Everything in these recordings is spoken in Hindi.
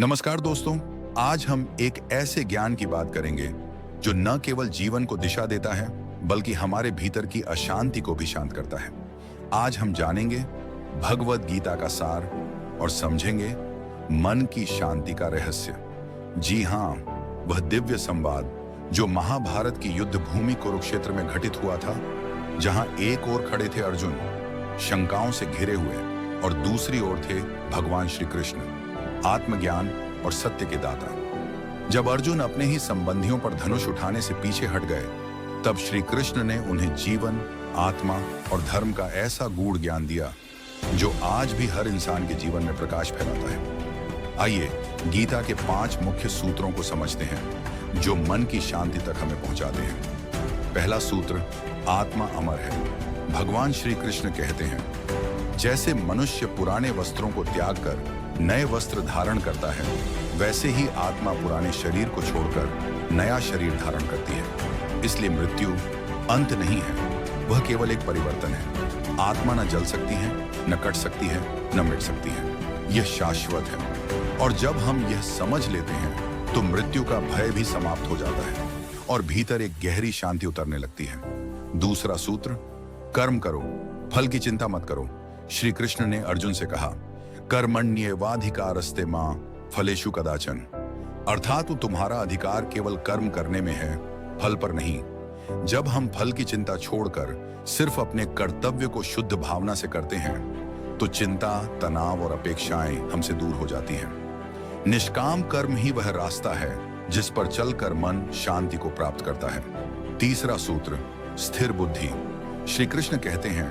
नमस्कार दोस्तों, आज हम एक ऐसे ज्ञान की बात करेंगे जो न केवल जीवन को दिशा देता है बल्कि हमारे भीतर की अशांति को भी शांत करता है। आज हम जानेंगे भगवद गीता का सार और समझेंगे मन की शांति का रहस्य। जी हाँ, वह दिव्य संवाद जो महाभारत की युद्ध भूमि कुरुक्षेत्र में घटित हुआ था, जहां एक ओर खड़े थे अर्जुन शंकाओं से घिरे हुए और दूसरी ओर थे भगवान श्री कृष्ण, आत्मज्ञान और सत्य के दाता। जब अर्जुन अपने ही संबंधियों पर धनुष उठाने से पीछे हट गए, तब श्री कृष्ण ने उन्हें जीवन, आत्मा और धर्म का ऐसा गूढ़ ज्ञान दिया जो आज भी हर इंसान के जीवन में प्रकाश फैलाता है। आइए गीता के 5 मुख्य सूत्रों को समझते हैं जो मन की शांति तक हमें पहुंचाते हैं। पहला सूत्र, आत्मा अमर है। भगवान श्री कृष्ण कहते हैं, जैसे मनुष्य पुराने वस्त्रों को त्याग कर नए वस्त्र धारण करता है, वैसे ही आत्मा पुराने शरीर को छोड़कर नया शरीर धारण करती है। इसलिए मृत्यु अंत नहीं है, वह केवल एक परिवर्तन है। आत्मा न जल सकती है, न कट सकती है, न मिट सकती है। यह शाश्वत है और जब हम यह समझ लेते हैं तो मृत्यु का भय भी समाप्त हो जाता है और भीतर एक गहरी शांति उतरने लगती है। दूसरा सूत्र, कर्म करो, फल की चिंता मत करो। श्री कृष्ण ने अर्जुन से कहा, कर्मण्येवाधिकारस्ते मां फलेषु कदाचन। अर्थात तुम्हारा अधिकार केवल कर्म करने में है, फल पर नहीं। जब हम फल की चिंता छोड़कर सिर्फ अपने कर्तव्य को शुद्ध भावना से करते हैं तो चिंता, तनाव और अपेक्षाएं हमसे दूर हो जाती हैं। निष्काम कर्म ही वह रास्ता है जिस पर चलकर मन शांति को प्राप्त करता है। तीसरा सूत्र, स्थिर बुद्धि। श्री कृष्ण कहते हैं,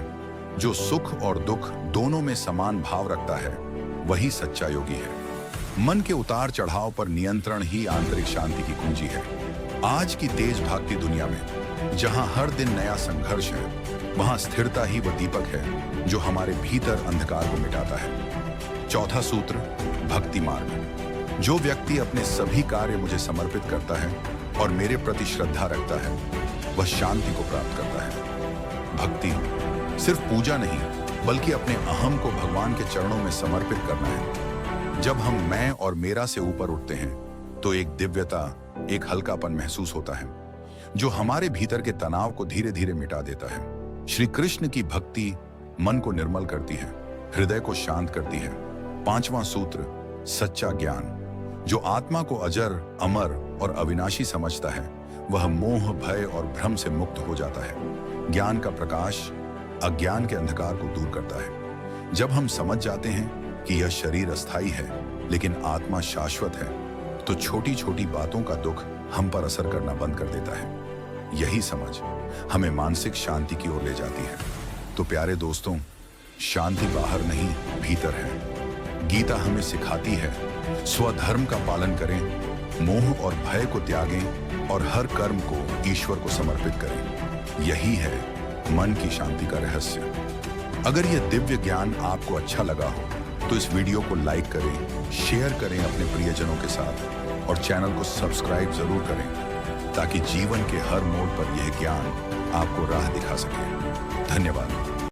जो सुख और दुख दोनों में समान भाव रखता है वही सच्चा योगी है। मन के उतार चढ़ाव पर नियंत्रण ही आंतरिक शांति की कुंजी है। आज की तेज भागती दुनिया में जहां हर दिन नया संघर्ष है, वहां स्थिरता ही वह दीपक है जो हमारे भीतर अंधकार को मिटाता है। चौथा सूत्र, भक्ति मार्ग। जो व्यक्ति अपने सभी कार्य मुझे समर्पित करता है और मेरे प्रति श्रद्धा रखता है, वह शांति को प्राप्त करता है। भक्ति सिर्फ पूजा नहीं बल्कि अपने अहम को भगवान के चरणों में समर्पित करना है। जब हम मैं और मेरा से ऊपर उठते हैं तो एक दिव्यता, एक हल्कापन महसूस होता है जो हमारे भीतर के तनाव को धीरे धीरे मिटा देता है। श्री कृष्ण की भक्ति मन को निर्मल करती है, हृदय को शांत करती है। पांचवां सूत्र, सच्चा ज्ञान। जो आत्मा को अजर, अमर और अविनाशी समझता है, वह मोह, भय और भ्रम से मुक्त हो जाता है। ज्ञान का प्रकाश अज्ञान के अंधकार को दूर करता है। जब हम समझ जाते हैं कि यह शरीर अस्थायी है लेकिन आत्मा शाश्वत है, तो छोटी छोटी बातों का दुख हम पर असर करना बंद कर देता है। यही समझ हमें मानसिक शांति की ओर ले जाती है। तो प्यारे दोस्तों, शांति बाहर नहीं, भीतर है। गीता हमें सिखाती है, स्वधर्म का पालन करें, मोह और भय को त्यागें और हर कर्म को ईश्वर को समर्पित करें। यही है मन की शांति का रहस्य। अगर यह दिव्य ज्ञान आपको अच्छा लगा हो तो इस वीडियो को लाइक करें, शेयर करें अपने प्रियजनों के साथ और चैनल को सब्सक्राइब जरूर करें ताकि जीवन के हर मोड़ पर यह ज्ञान आपको राह दिखा सके। धन्यवाद।